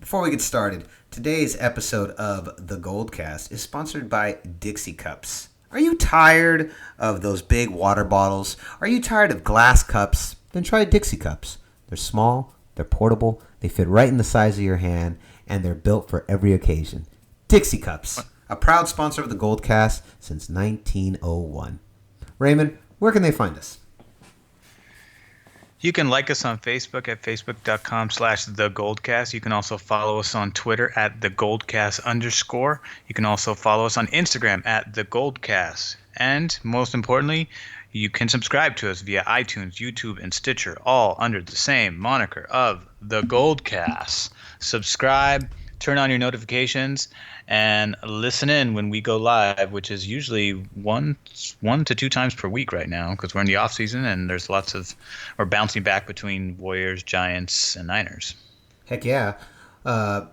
Before we get started, today's episode of the GoldCast is sponsored by Dixie Cups. Are you tired of those big water bottles? Are you tired of glass cups? Then try Dixie Cups. They're small, they're portable, they fit right in the size of your hand, and they're built for every occasion. Dixie Cups, a proud sponsor of the GoldCast since 1901. Raymond, where can they find us? You can like us on Facebook at facebook.com/thegoldcast. You can also follow us on Twitter at thegoldcast_. You can also follow us on Instagram at thegoldcast. And most importantly, you can subscribe to us via iTunes, YouTube, and Stitcher, all under the same moniker of The Goldcast. Subscribe, turn on your notifications, and listen in when we go live, which is usually one to two times per week right now because we're in the off season and we're bouncing back between Warriors, Giants, and Niners. Heck yeah.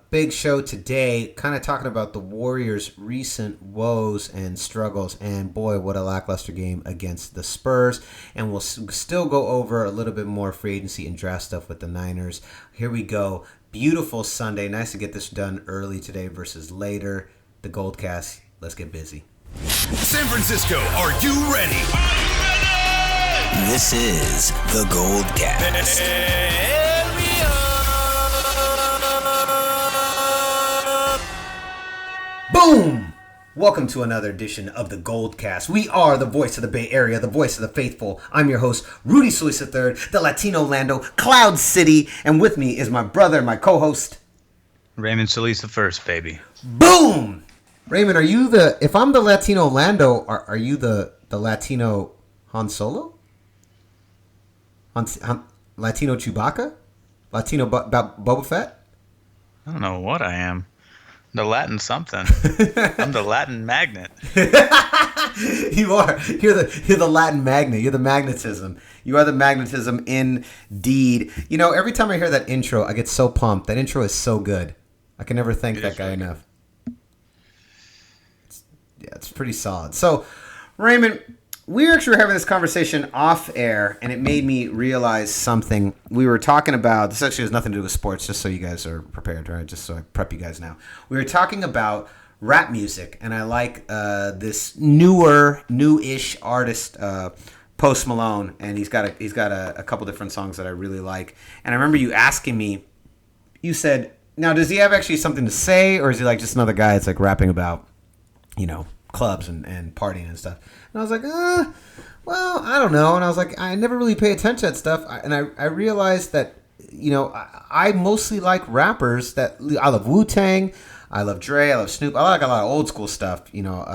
Big show today, kind of talking about the Warriors' recent woes and struggles, and boy, what a lackluster game against the Spurs. And we'll still go over a little bit more free agency and draft stuff with the Niners. Here we go. Beautiful Sunday. Nice to get this done early today versus later. The GoldCast. Let's get busy. San Francisco, are you ready? Are you ready? This is the GoldCast. Boom! Welcome to another edition of the GoldCast. We are the voice of the Bay Area, the voice of the faithful. I'm your host, Rudy Solis III, the Latino Lando, Cloud City, and with me is my brother, my co-host, Raymond Solis the first, baby. Boom! Raymond, are you if I'm the Latino Lando, are you the Latino Han Solo? Latino Chewbacca? Latino Boba Fett? I don't know what I am. The Latin something. I'm the Latin magnet. You are. You're the Latin magnet. You're the magnetism. You are the magnetism indeed. You know, every time I hear that intro, I get so pumped. That intro is so good. I can never thank that guy enough. It's pretty solid. So, Raymond, we actually were having this conversation off air, and it made me realize something. We were talking about, this actually has nothing to do with sports, just so you guys are prepared, right? Just so I prep you guys now. We were talking about rap music, and I like this new-ish artist, Post Malone, and he's got a couple different songs that I really like. And I remember you asking me, you said, now does he have actually something to say, or is he like just another guy that's like rapping about, you know, clubs and partying and stuff? And I was like, well, I don't know. And I was like, I never really pay attention to that stuff. And I realized that, you know, I mostly like rappers that I love Wu-Tang, I love Dre, I love Snoop. I like a lot of old school stuff. You know,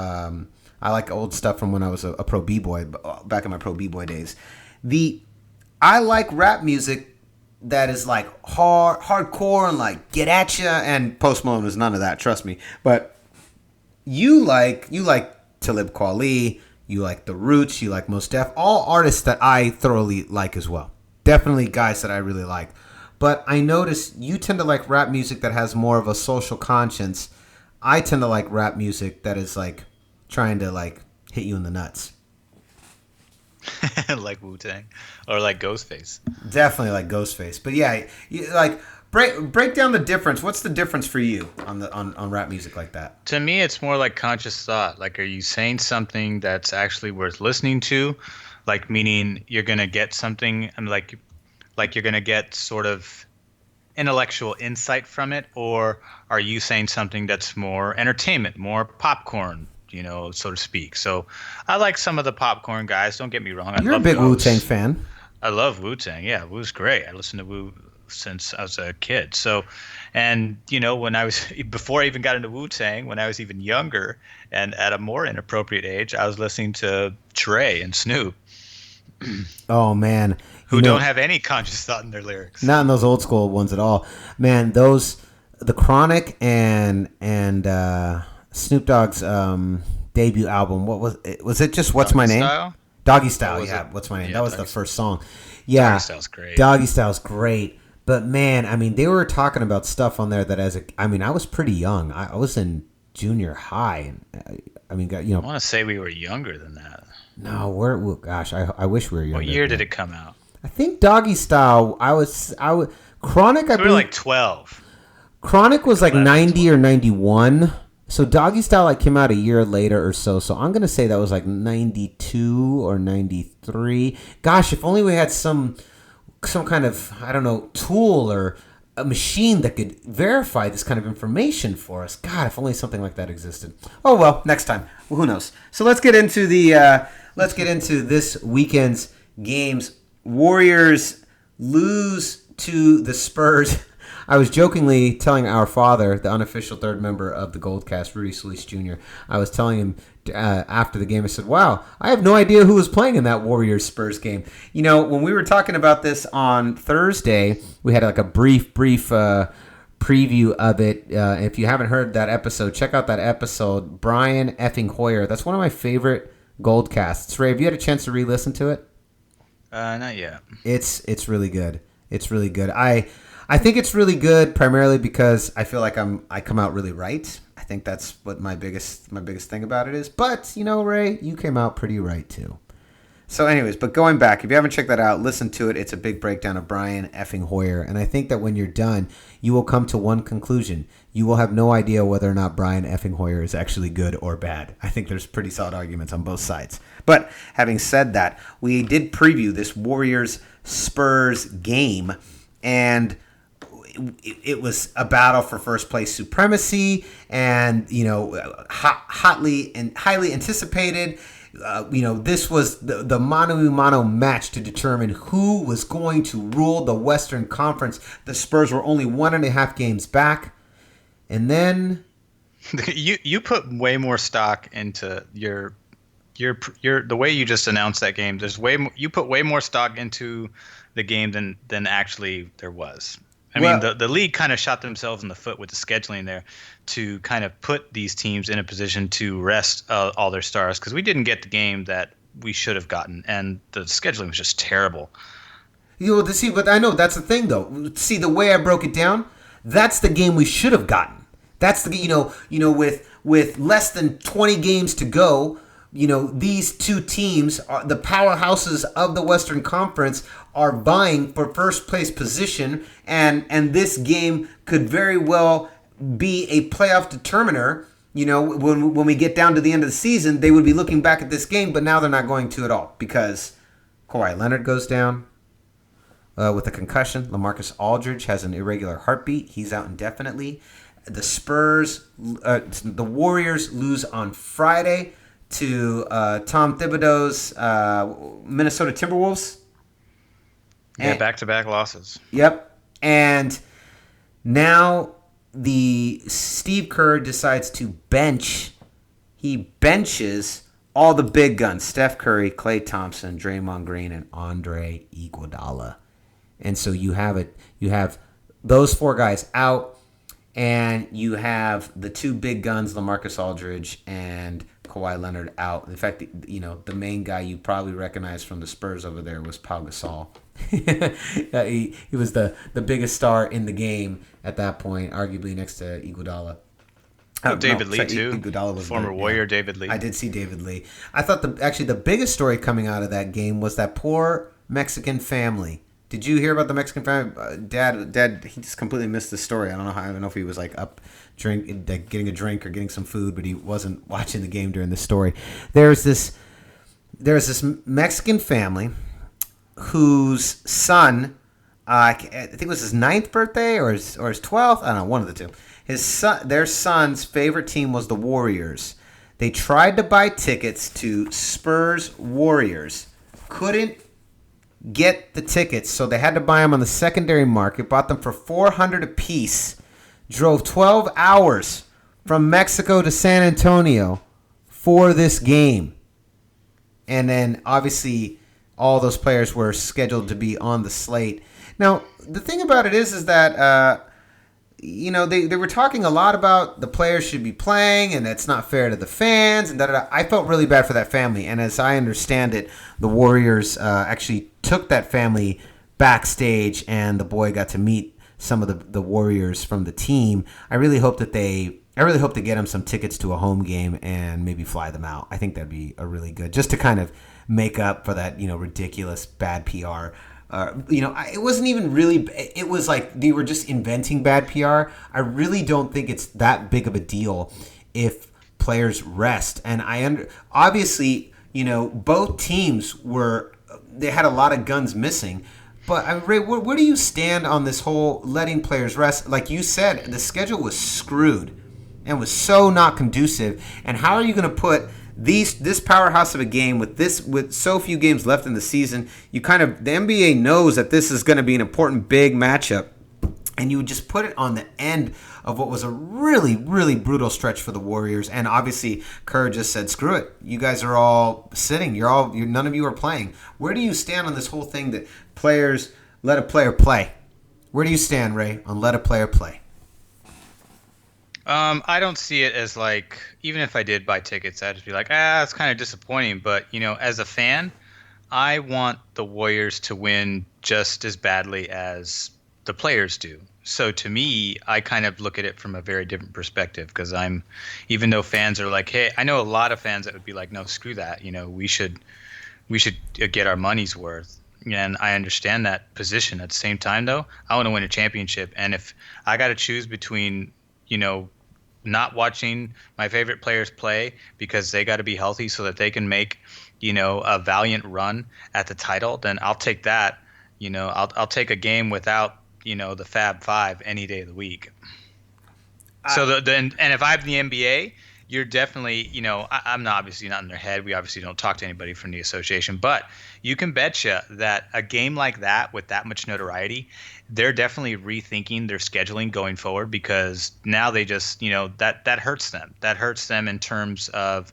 I like old stuff from when I was a pro b-boy, back in my pro b-boy days. I like rap music that is like hardcore and like get at ya. And Post Malone is none of that, trust me. But you like Talib Kweli, you like The Roots, you like Mos Def, all artists that I thoroughly like as well. Definitely guys that I really like. But I notice you tend to like rap music that has more of a social conscience. I tend to like rap music that is like trying to like hit you in the nuts. Like Wu-Tang or like Ghostface. Definitely like Ghostface. But yeah, like break down the difference. What's the difference for you on rap music like that? To me, it's more like conscious thought. Like, are you saying something that's actually worth listening to? Like, meaning you're gonna get something, and like you're gonna get sort of intellectual insight from it, or are you saying something that's more entertainment, more popcorn, you know, so to speak? So, I like some of the popcorn guys. Don't get me wrong. You're a big Wu-Tang fan. I love Wu-Tang. Yeah, Wu's great. I listen to Wu since I was a kid. So, and you know, before I even got into Wu-Tang, when I was even younger and at a more inappropriate age, I was listening to Dre and Snoop. Oh man, who don't have any conscious thought in their lyrics. Not in those old school ones at all, man. The Chronic and Snoop Dogg's debut album. What was it? Was it just What's My Name? Doggy Style. Yeah, What's My Name? That was the first song. Yeah, Doggy Style's great. Doggy Style's great. But man, I mean, they were talking about stuff on there that I was pretty young. I was in junior high, and I want to say we were younger than that. No, gosh, I wish we were younger. What year did it come out? I think Doggy Style. I was Chronic. We were like 12. Chronic was like 90 or 91. So Doggy Style like came out a year later or so. So I'm going to say that was like 92 or 93. Gosh, if only we had some kind of, I don't know, tool or a machine that could verify this kind of information for us. God, if only something like that existed. Oh well, next time. Well, who knows? So let's get into this weekend's games. Warriors lose to the Spurs. I was jokingly telling our father, the unofficial third member of the GoldCast, Rudy Solis Jr., I was telling him after the game, I said, wow, I have no idea who was playing in that Warriors-Spurs game. You know, when we were talking about this on Thursday, we had like a brief preview of it. If you haven't heard that episode, check out that episode. Brian effing Hoyer. That's one of my favorite GoldCasts. Ray, have you had a chance to re-listen to it? Not yet. It's really good. It's really good. I think it's really good primarily because I feel like I come out really right. I think that's what my biggest thing about it is. But, you know, Ray, you came out pretty right too. So anyways, but going back, if you haven't checked that out, listen to it. It's a big breakdown of Brian effing Hoyer. And I think that when you're done, you will come to one conclusion. You will have no idea whether or not Brian effing Hoyer is actually good or bad. I think there's pretty solid arguments on both sides. But having said that, we did preview this Warriors-Spurs game, and it was a battle for first place supremacy, and hotly and highly anticipated. This was the mano-a-mano match to determine who was going to rule the Western Conference. The Spurs were only 1.5 games back, and then you put way more stock into your the way you just announced that game. You put way more stock into the game than actually there was. I mean, the league kind of shot themselves in the foot with the scheduling there to kind of put these teams in a position to rest all their stars, because we didn't get the game that we should have gotten, and the scheduling was just terrible. But I know that's the thing, though. See, the way I broke it down, that's the game we should have gotten. That's the with less than 20 games to go. These two teams, the powerhouses of the Western Conference, are vying for first place position, and this game could very well be a playoff determiner. When we get down to the end of the season, they would be looking back at this game, but now they're not going to at all because Kawhi Leonard goes down with a concussion. LaMarcus Aldridge has an irregular heartbeat. He's out indefinitely. The the Warriors lose on Friday to Tom Thibodeau's Minnesota Timberwolves. Yeah, back-to-back losses. Yep. And now the Steve Kerr decides to bench. He benches all the big guns: Steph Curry, Klay Thompson, Draymond Green, and Andre Iguodala. And so you have those four guys out, and you have the two big guns, LaMarcus Aldridge and Kawhi Leonard, out. In fact, the main guy you probably recognize from the Spurs over there was Pau Gasol. He was the biggest star in the game at that point, arguably next to Iguodala. David Lee, too. Iguodala was former Warrior David Lee. I did see David Lee. I thought the biggest story coming out of that game was that poor Mexican family. Did you hear about the Mexican family? Dad, he just completely missed the story. I don't know if he was like up getting a drink or getting some food, but he wasn't watching the game during the story. There's this Mexican family whose son, I think it was his 9th birthday or his 12th. I don't know, one of the two. Their son's favorite team was the Warriors. They tried to buy tickets to Spurs Warriors, couldn't get the tickets, so they had to buy them on the secondary market. Bought them for $400 a piece. Drove 12 hours from Mexico to San Antonio for this game, and then obviously all those players were scheduled to be on the slate. Now, the thing about it is that they were talking a lot about the players should be playing, and it's not fair to the fans, and da-da-da. I felt really bad for that family, and as I understand it, the Warriors actually took that family backstage, and the boy got to meet some of the Warriors from the team. I really hope to get him some tickets to a home game and maybe fly them out. I think that'd be a really good, just to kind of make up for that, ridiculous bad PR It wasn't even really. It was like they were just inventing bad PR. I really don't think it's that big of a deal if players rest. And obviously, both teams they had a lot of guns missing. But Ray, where do you stand on this whole letting players rest? Like you said, the schedule was screwed and was so not conducive. And how are you going to put this powerhouse of a game with so few games left in the season? The NBA knows that this is going to be an important big matchup, and you would just put it on the end of what was a really, really brutal stretch for the Warriors. And obviously, Kerr just said, "Screw it! You guys are all sitting. None of you are playing." Where do you stand on this whole thing that players let a player play? Where do you stand, Ray, on let a player play? I don't see it as like, even if I did buy tickets, I'd just be like, it's kind of disappointing. But, as a fan, I want the Warriors to win just as badly as the players do. So to me, I kind of look at it from a very different perspective, because even though fans are like, hey, I know a lot of fans that would be like, no, screw that. We should get our money's worth. And I understand that position. At the same time, though, I want to win a championship. And if I got to choose between, not watching my favorite players play because they got to be healthy so that they can make, a valiant run at the title, then I'll take that. I'll take a game without, the Fab Five any day of the week. And if I'm the NBA, you're definitely, I'm obviously not in their head. We obviously don't talk to anybody from the association, but you can betcha that a game like that with that much notoriety, they're definitely rethinking their scheduling going forward, because now they just, that hurts them. That hurts them in terms of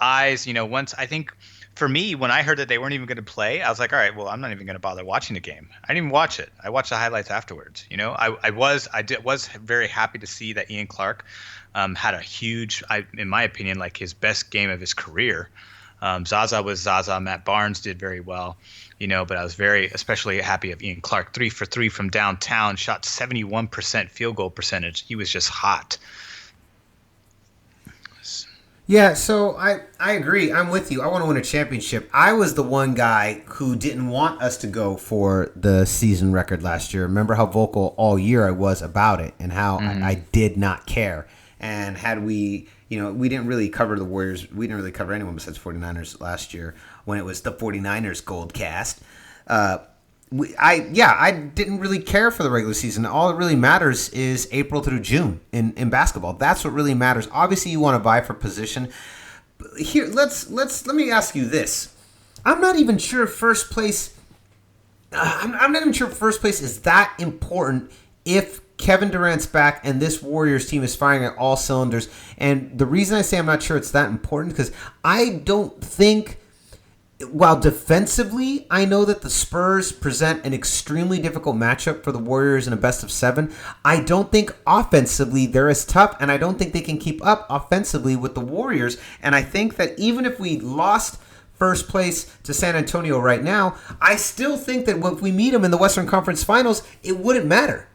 eyes. Once, I think, for me, when I heard that they weren't even going to play, I was like, all right, well, I'm not even going to bother watching the game. I didn't even watch it. I watched the highlights afterwards. I was very happy to see that Ian Clark had a huge, in my opinion, like his best game of his career. Zaza was Zaza. Matt Barnes did very well, but I was especially happy of Ian Clark. 3 for 3 from downtown, shot 71% field goal percentage. He was just hot. Yeah, so I agree. I'm with you. I want to win a championship. I was the one guy who didn't want us to go for the season record last year. Remember how vocal all year I was about it, and how I did not care. And had we, we didn't really cover the Warriors. We didn't really cover anyone besides 49ers last year when it was the 49ers GoldCast. I didn't really care for the regular season. All that really matters is April through June in basketball. That's what really matters. Obviously, you want to vie for position. Here, let me ask you this. I'm not even sure first place. I'm not even sure first place is that important if Kevin Durant's back and this Warriors team is firing at all cylinders. And the reason I say I'm not sure it's that important, because I don't think, while defensively, I know that the Spurs present an extremely difficult matchup for the Warriors in a best of 7. I don't think offensively they're as tough, and I don't think they can keep up offensively with the Warriors. And I think that even if we lost first place to San Antonio right now, I still think that if we meet them in the Western Conference Finals, it wouldn't matter.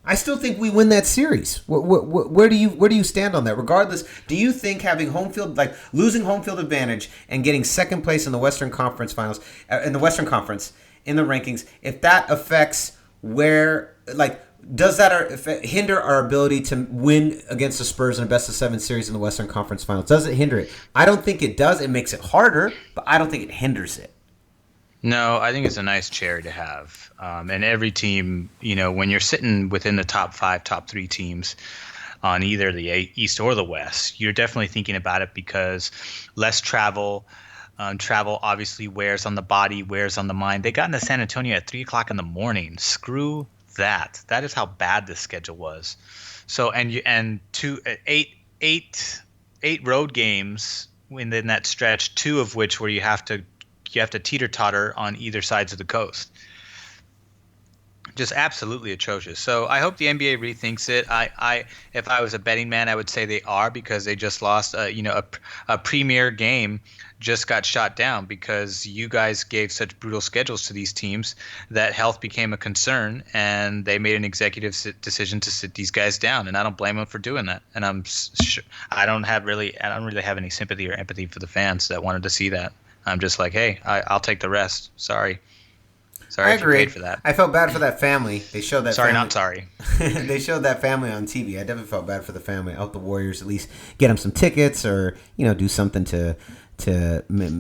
I still think we win that series. Where do you stand on that? Regardless, do you think having home field, like losing home field advantage and getting second place in the Western Conference Finals, in the Western Conference, in the rankings, if that affects does that hinder our ability to win against the Spurs in a best of 7 series in the Western Conference Finals? Does it hinder it? I don't think it does. It makes it harder, but I don't think it hinders it. No, I think it's a nice cherry to have. And every team, when you're sitting within the top 5, top 3 teams on either the East or the West, you're definitely thinking about it, because less travel. Travel obviously wears on the body, wears on the mind. They got into San Antonio at 3 o'clock in the morning. Screw that. That is how bad the schedule was. So, eight road games within that stretch, 2 of which where you have to teeter-totter on either sides of the coast. Just absolutely atrocious. So I hope the NBA rethinks it. If I was a betting man, I would say they are, because they just lost a premier game just got shot down because you guys gave such brutal schedules to these teams that health became a concern, and they made an executive decision to sit these guys down, and I don't blame them for doing that. And I don't really have any sympathy or empathy for the fans that wanted to see that. I'm just like, hey, I'll take the rest. Sorry. Sorry I if you agree. paid for that. I felt bad for that family. They showed that. Sorry, family. not sorry. They showed that family on TV. I definitely felt bad for the family. I hope the Warriors at least get them some tickets, or do something to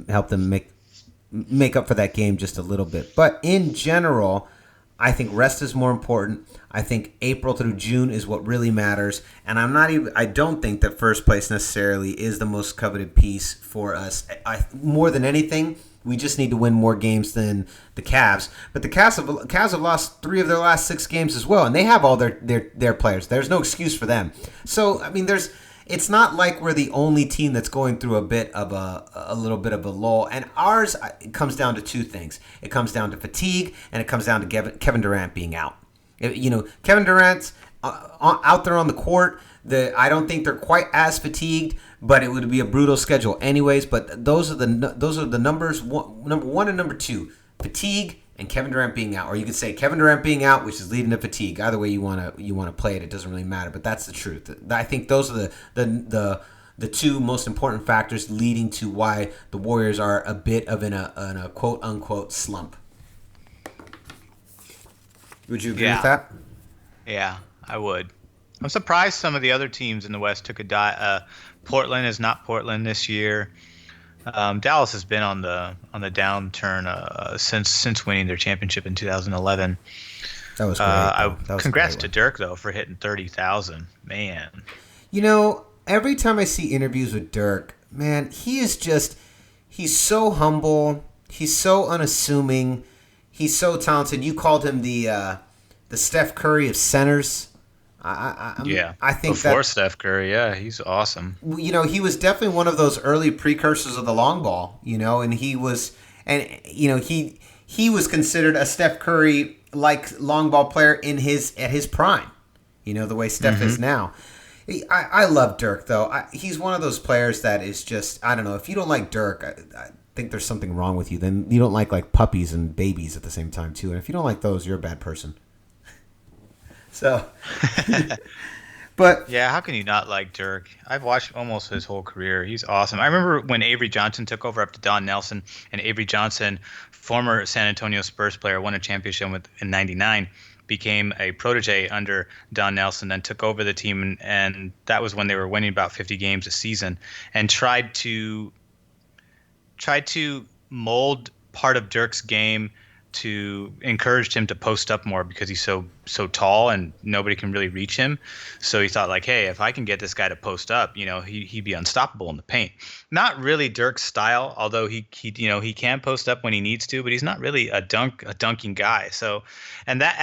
help them make up for that game just a little bit. But in general, I think rest is more important. I think April through June is what really matters, and I don't think that first place necessarily is the most coveted piece for us. More than anything, we just need to win more games than the Cavs. But the Cavs have lost 3 of their last 6 games as well, and they have all their players. There's no excuse for them. So I mean, it's not like we're the only team that's going through a little bit of a lull. And ours comes down to 2 things. It comes down to fatigue, and it comes down to Kevin Durant being out. Kevin Durant's out there on the court. I don't think they're quite as fatigued, but it would be a brutal schedule anyways. But those are the numbers, number 1 and number 2, fatigue and Kevin Durant being out. Or you could say Kevin Durant being out, which is leading to fatigue. Either way you want to play it, it doesn't really matter. But that's the truth. I think those are the 2 most important factors leading to why the Warriors are a bit of in a quote unquote slump. Would you agree with that? Yeah, I would. I'm surprised some of the other teams in the West took a dive. Portland is not Portland this year. Dallas has been on the downturn since winning their championship in 2011. That was great. Congrats to Dirk though for hitting 30,000. Man. Every time I see interviews with Dirk, man, he's so humble. He's so unassuming. He's so talented. You called him the Steph Curry of centers. I think before Steph Curry, he's awesome. He was definitely one of those early precursors of the long ball. And he was considered a Steph Curry like long ball player at his prime. The way Steph is now. I love Dirk though. He's one of those players that is just, I don't know, if you don't like Dirk, I think there's something wrong with you. Then you don't like puppies and babies at the same time too. And if you don't like those, you're a bad person. So, but yeah, how can you not like Dirk? I've watched almost his whole career. He's awesome. I remember when Avery Johnson took over after Don Nelson, and Avery Johnson, former San Antonio Spurs player, won a championship in '99, became a protege under Don Nelson, then took over the team, and that was when they were winning about 50 games a season, and tried to mold part of Dirk's game to encourage him to post up more because he's so tall and nobody can really reach him. So he thought hey, if I can get this guy to post up, he'd be unstoppable in the paint. Not really Dirk's style, although he can post up when he needs to, but he's not really a dunking guy. So, and that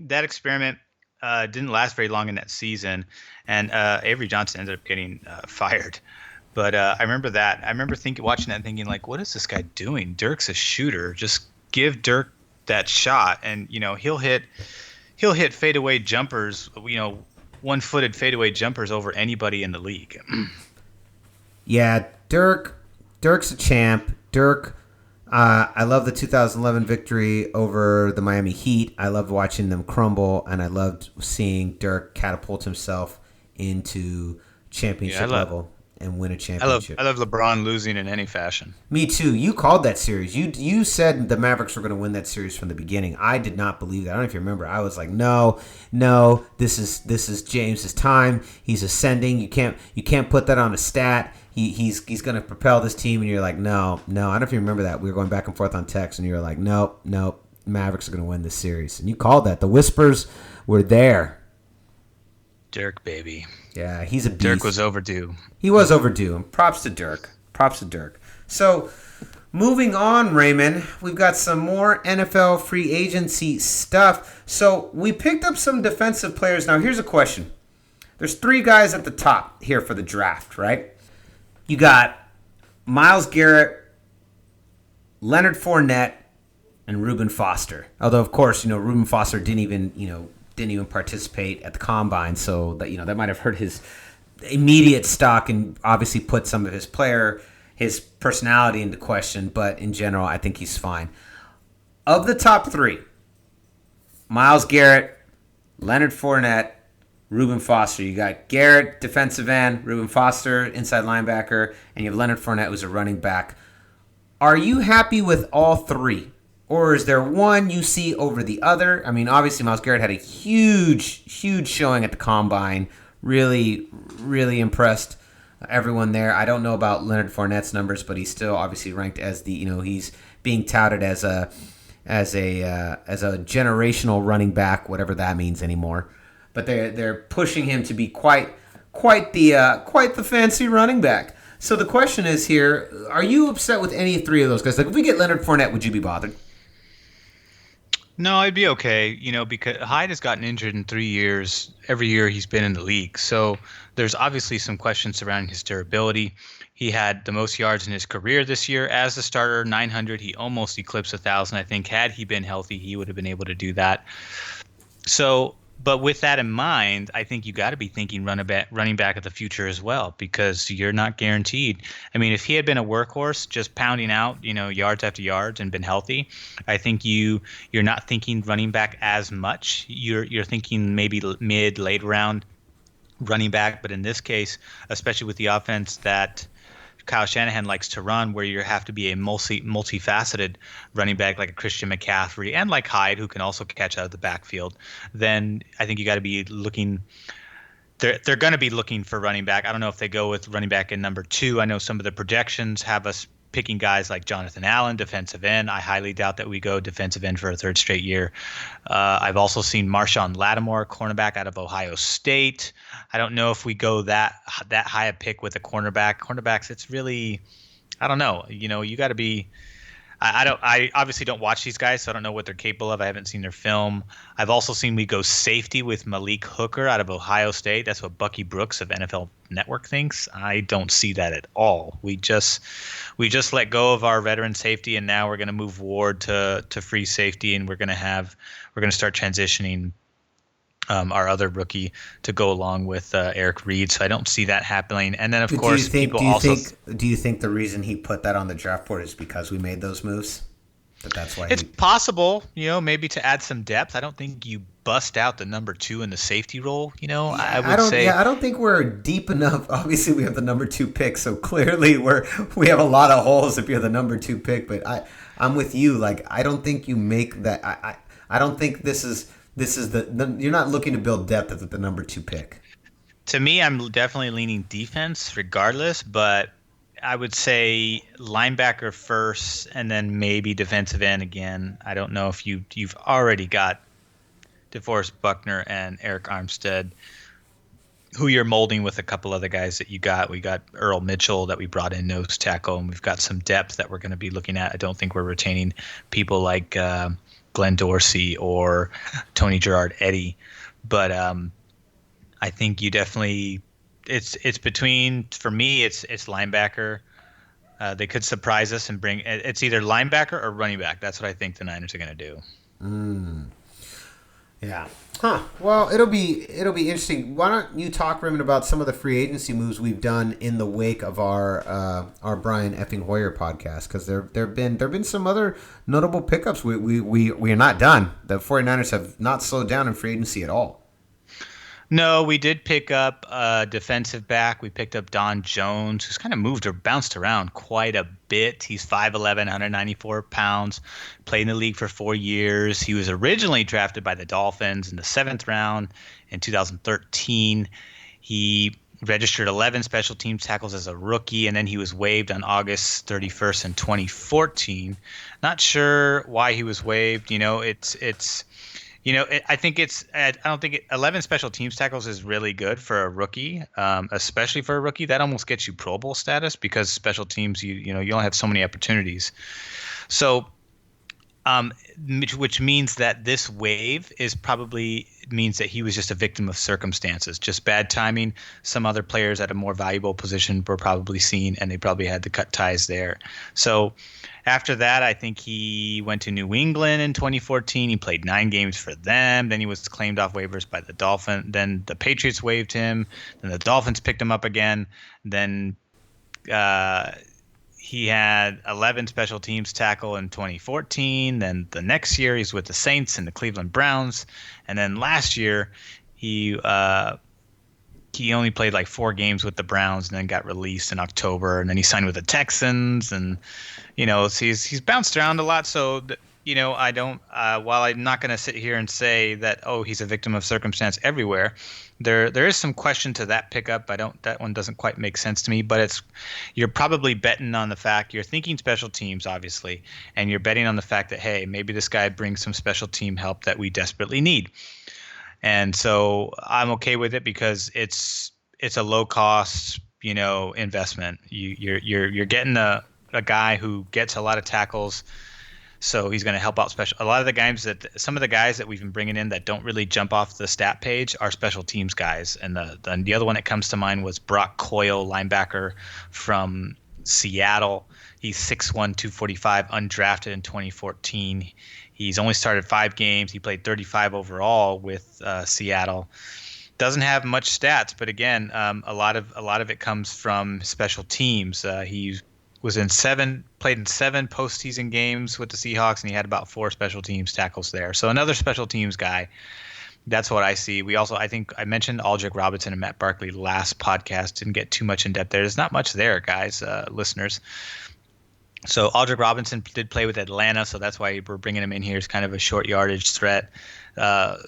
experiment didn't last very long in that season, and Avery Johnson ended up getting fired. But I remember that. I remember watching that and thinking what is this guy doing? Dirk's a shooter. Just give Dirk that shot, and he'll hit fadeaway jumpers, 1-footed fadeaway jumpers over anybody in the league. Yeah, Dirk's a champ. Dirk, I love the 2011 victory over the Miami Heat. I loved watching them crumble, and I loved seeing Dirk catapult himself into championship level and win a championship. I love LeBron losing in any fashion. Me too. You called that series. You said the Mavericks were going to win that series from the beginning. I did not believe that. I don't know if you remember. I was like, no, this is James's time. He's ascending. You can't put that on a stat. He's going to propel this team. And you're like, no. I don't know if you remember that. We were going back and forth on text, and you were like, nope. Mavericks are going to win this series. And you called that. The whispers were there. Dirk, baby. Yeah, he's a beast. Dirk was overdue. He was overdue. Props to Dirk. So, moving on, Raymond, we've got some more NFL free agency stuff. So, we picked up some defensive players. Now, here's a question. There's 3 guys at the top here for the draft, right? You got Myles Garrett, Leonard Fournette, and Ruben Foster. Although, of course, Ruben Foster didn't even participate at the combine, so that might have hurt his immediate stock and obviously put some of his personality into question. But in general, I think he's fine. Of the top 3, Myles Garrett, Leonard Fournette, Ruben Foster. You got Garrett, defensive end, Ruben Foster, inside linebacker, and you have Leonard Fournette, who's a running back. Are you happy with all 3? Or is there one you see over the other? I mean, obviously, Myles Garrett had a huge showing at the Combine. Really, really impressed everyone there. I don't know about Leonard Fournette's numbers, but he's still obviously ranked as the, he's being touted as a generational running back, whatever that means anymore. But they're pushing him to be quite the fancy running back. So the question is here: are you upset with any three of those guys? Like, if we get Leonard Fournette, would you be bothered? No, I'd be okay, because Hyde has gotten injured in 3 years, every year he's been in the league. So there's obviously some questions surrounding his durability. He had the most yards in his career this year as a starter, 900. He almost eclipsed 1,000. I think had he been healthy, he would have been able to do that. So, but with that in mind, I think you got to be thinking running back of the future as well, because you're not guaranteed. I mean, if he had been a workhorse, just pounding out, yards after yards and been healthy, I think you're not thinking running back as much. You're thinking maybe late round running back. But in this case, especially with the offense that Kyle Shanahan likes to run, where you have to be a multifaceted running back like a Christian McCaffrey and like Hyde, who can also catch out of the backfield, then I think you got to be looking. They're going to be looking for running back. I don't know if they go with running back in number 2. I know some of the projections have us picking guys like Jonathan Allen, defensive end. I highly doubt that we go defensive end for a third straight year. I've also seen Marshawn Lattimore, cornerback out of Ohio State. I don't know if we go that high a pick with a cornerback. Cornerbacks, it's really, I don't know. You got to be. I obviously don't watch these guys, so I don't know what they're capable of. I haven't seen their film. I've also seen we go safety with Malik Hooker out of Ohio State. That's what Bucky Brooks of NFL Network thinks. I don't see that at all. We just let go of our veteran safety, and now we're going to move Ward to free safety, and we're going to start transitioning our other rookie to go along with Eric Reed. So I don't see that happening. And then, of course, do you think the reason he put that on the draft board is because we made those moves? That's why it's possible, maybe to add some depth. I don't think you bust out the number 2 in the safety role. I don't think we're deep enough. Obviously, we have the number 2 pick, so clearly we have a lot of holes if you're the number 2 pick. But I'm with you. Like, I don't think you make that. I don't think this is you're not looking to build depth at the number 2 pick. To me, I'm definitely leaning defense regardless, but I would say linebacker first and then maybe defensive end again. I don't know if you've already got DeForest Buckner and Eric Armstead, who you're molding with a couple other guys that you got. We got Earl Mitchell that we brought in nose tackle, and we've got some depth that we're going to be looking at. I don't think we're retaining people like Glenn Dorsey or Tony Gerard-Eddy, but I think you definitely it's between, for me it's linebacker. They could surprise us and bring it's either linebacker or running back. That's what I think the Niners are going to do. Yeah. Huh. Well, it'll be interesting. Why don't you talk, Raymond, about some of the free agency moves we've done in the wake of our Brian Effing Hoyer podcast? Because there've been some other notable pickups. We are not done. The 49ers have not slowed down in free agency at all. No, we did pick up a defensive back. We picked up Don Jones, who's kind of moved or bounced around quite a bit. He's 5'11", 194 pounds, played in the league for 4 years. He was originally drafted by the Dolphins in the 7th round in 2013. He registered 11 special teams tackles as a rookie, and then he was waived on August 31st in 2014. Not sure why he was waived. I don't think 11 special teams tackles is really good for a rookie, especially for a rookie. That almost gets you Pro Bowl status because special teams, you only have so many opportunities. So, which means that this wave means that he was just a victim of circumstances, just bad timing. Some other players at a more valuable position were probably seen, and they probably had to cut ties there. So after that, I think he went to New England in 2014. He played 9 games for them. Then he was claimed off waivers by the Dolphins. Then the Patriots waived him. Then the Dolphins picked him up again. Then he had 11 special teams tackle in 2014. Then the next year he's with the Saints and the Cleveland Browns. And then last year he only played like 4 games with the Browns and then got released in October. And then he signed with the Texans. And, so he's bounced around a lot. So I don't. While I'm not going to sit here and say that, oh, he's a victim of circumstance everywhere, there is some question to that pickup. That one doesn't quite make sense to me. But you're probably betting on the fact you're thinking special teams, obviously, and you're betting on the fact that, hey, maybe this guy brings some special team help that we desperately need. And so I'm okay with it because it's a low cost, investment. You're getting a guy who gets a lot of tackles. So he's going to help out a lot of the guys some of the guys that we've been bringing in that don't really jump off the stat page are special teams guys. And the other one that comes to mind was Brock Coyle, linebacker from Seattle. He's 6'1", 245, undrafted in 2014. He's only started 5 games. He played 35 overall with Seattle. Doesn't have much stats, but again, a lot of it comes from special teams. He played in 7 postseason games with the Seahawks, and he had about 4 special teams tackles there. So another special teams guy. That's what I see. I think I mentioned Aldrick Robinson and Matt Barkley last podcast. Didn't get too much in depth there. There's not much there, guys, listeners. So Aldrick Robinson did play with Atlanta, so that's why we're bringing him in here as kind of a short yardage threat.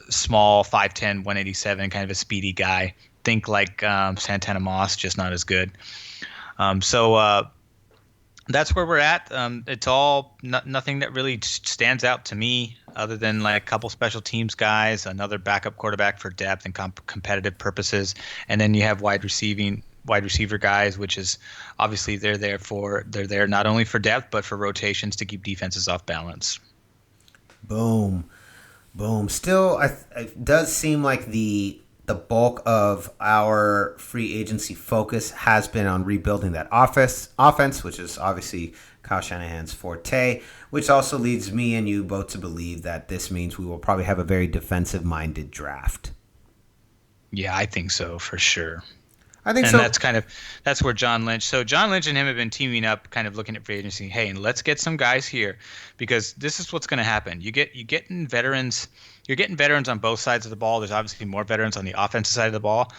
Small, 5'10", 187, kind of a speedy guy. Think like Santana Moss, just not as good. So that's where we're at. It's all nothing that really stands out to me other than like a couple special teams guys, another backup quarterback for depth and competitive purposes, and then you have wide receiver guys, which is obviously they're there not only for depth but for rotations to keep defenses off balance. Boom. Still, it does seem like the bulk of our free agency focus has been on rebuilding that offense, which is obviously Kyle Shanahan's forte, which also leads me and you both to believe that this means we will probably have a very defensive-minded draft. Yeah, I think so, for sure. I think and so. That's where John Lynch. So John Lynch and him have been teaming up, kind of looking at free agency. Hey, and let's get some guys here, because this is what's going to happen. You're getting veterans on both sides of the ball. There's obviously more veterans on the offensive side of the ball,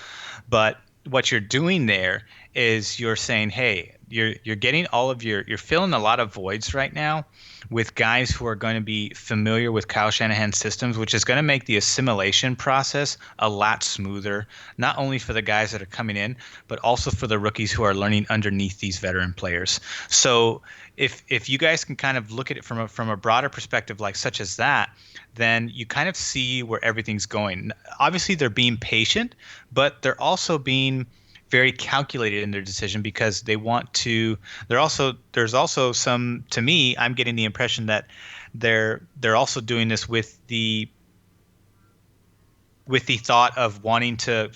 but what you're doing there is you're saying, hey, you're getting you're filling a lot of voids right now with guys who are going to be familiar with Kyle Shanahan's systems, which is going to make the assimilation process a lot smoother, not only for the guys that are coming in, but also for the rookies who are learning underneath these veteran players. So if you guys can kind of look at it from a broader perspective, like such as that, then you kind of see where everything's going. Obviously, they're being patient, but they're also being very calculated in their decision because they want to. There's also some, to me, I'm getting the impression that they're also doing this with the thought of wanting to,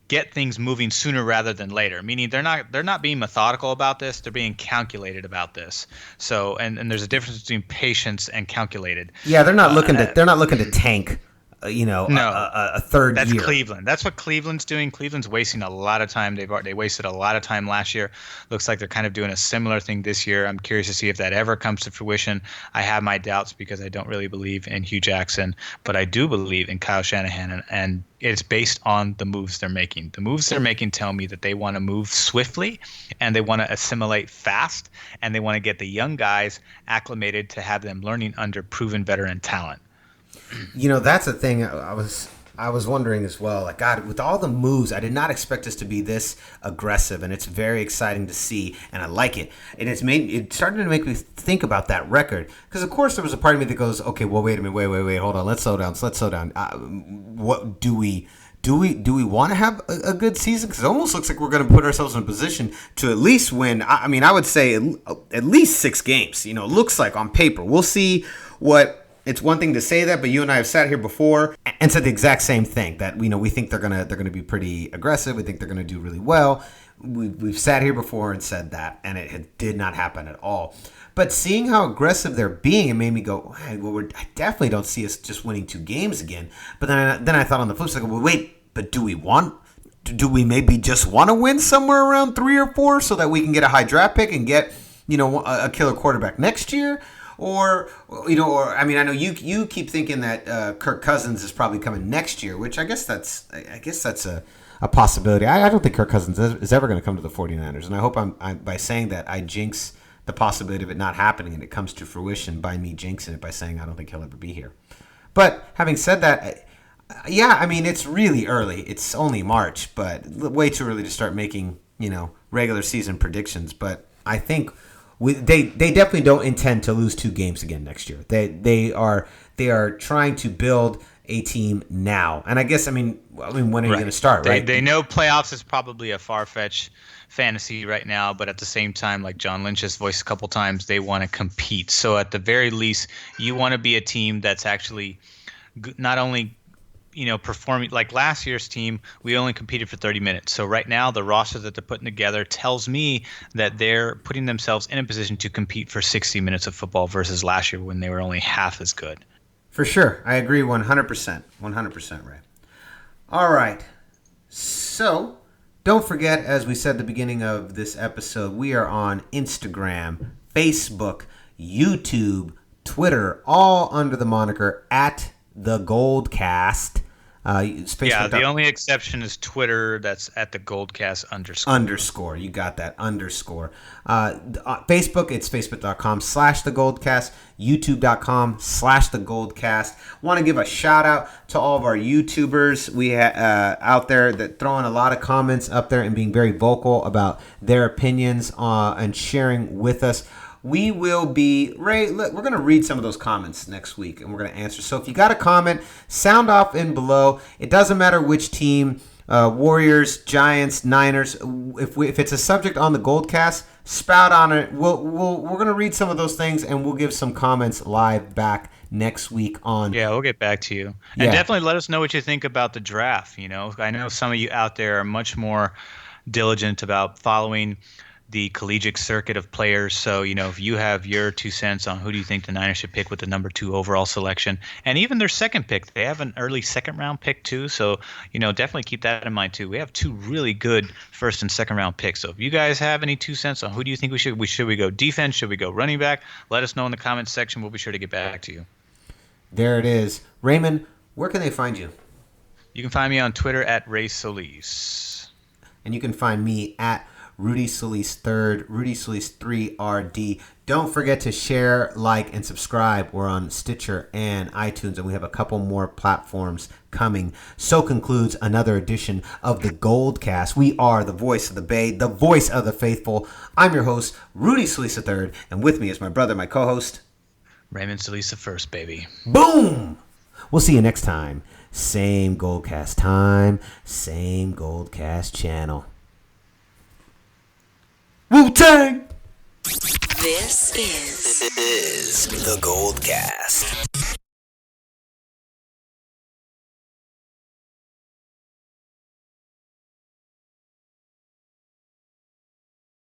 get things moving sooner rather than later. Meaning they're not being methodical about this; they're being calculated about this. So, and there's a difference between patience and calculated. Yeah, they're not looking to tank. A third year. That's year. Cleveland. That's what Cleveland's doing. Cleveland's wasting a lot of time. They wasted a lot of time last year. Looks like they're kind of doing a similar thing this year. I'm curious to see if that ever comes to fruition. I have my doubts because I don't really believe in Hugh Jackson, but I do believe in Kyle Shanahan, and it's based on the moves they're making. The moves they're making tell me that they want to move swiftly, and they want to assimilate fast, and they want to get the young guys acclimated to have them learning under proven veteran talent. That's the thing I was wondering as well. Like, God, with all the moves, I did not expect us to be this aggressive, and it's very exciting to see, and I like it. And it started to make me think about that record, because of course there was a part of me that goes, okay, well, wait a minute, wait, hold on, let's slow down. What do we want to have a good season? Because it almost looks like we're going to put ourselves in a position to at least win. I would say at least 6 games. Looks like on paper. We'll see what. It's one thing to say that, but you and I have sat here before and said the exact same thing, that we think they're gonna be pretty aggressive. We think they're gonna do really well. We've sat here before and said that, and it did not happen at all. But seeing how aggressive they're being, it made me go, hey, well, I definitely don't see us just winning 2 games again. But then I thought on the flip side, well, wait, but do we maybe just want to win somewhere around 3 or 4 so that we can get a high draft pick and get a killer quarterback next year? Or I know you keep thinking that Kirk Cousins is probably coming next year, which I guess that's a possibility. I don't think Kirk Cousins is ever going to come to the 49ers, and I hope by saying that I jinx the possibility of it not happening and it comes to fruition by me jinxing it by saying I don't think he'll ever be here. But having said that, yeah, I mean, it's really early. It's only March, but way too early to start making, regular season predictions. But I think they definitely don't intend to lose 2 games again next year. They are trying to build a team now. And I guess, when are you going to start, right? They know playoffs is probably a far-fetched fantasy right now, but at the same time, like John Lynch has voiced a couple times, they want to compete. So at the very least, you want to be a team that's actually not only performing like last year's team. We only competed for 30 minutes. So right now, the roster that they're putting together tells me that they're putting themselves in a position to compete for 60 minutes of football versus last year when they were only half as good. For sure. I agree 100%. 100%, Ray. All right. So don't forget, as we said at the beginning of this episode, we are on Instagram, Facebook, YouTube, Twitter, all under the moniker at the GoldCast. The only exception is Twitter. That's at the GoldCast _. You got that, _. Facebook, it's facebook.com/thegoldcast, youtube.com/thegoldcast. Want to give a shout out to all of our YouTubers we out there that throwing a lot of comments up there and being very vocal about their opinions and sharing with us. We will be, Ray, look, we're going to read some of those comments next week, and we're going to answer. So if you got a comment, sound off in below. It doesn't matter which team, Warriors, Giants, Niners. If it's a subject on the GoldCast, spout on it. We're going to read some of those things, and we'll give some comments live back next week on. Yeah, we'll get back to you. And definitely let us know what you think about the draft. I know some of you out there are much more diligent about following the collegiate circuit of players. So, if you have your 2 cents on who do you think the Niners should pick with the number 2 overall selection, and even their second pick, they have an early second round pick too. So, definitely keep that in mind too. We have 2 really good first and second round picks. So if you guys have any 2 cents on who do you think should we go defense? Should we go running back? Let us know in the comments section. We'll be sure to get back to you. There it is. Raymond, where can they find you? You can find me on Twitter at Ray Solis. And you can find me at Rudy Solis 3rd, Rudy Solis 3RD. Don't forget to share, like, and subscribe. We're on Stitcher and iTunes, and we have a couple more platforms coming. So concludes another edition of the GoldCast. We are the voice of the Bay, the voice of the faithful. I'm your host, Rudy Solis 3rd, and with me is my brother, my co-host, Raymond Solis 1st, baby. Boom! We'll see you next time. Same GoldCast time, same GoldCast channel. Wu-Tang! This is the GoldCast.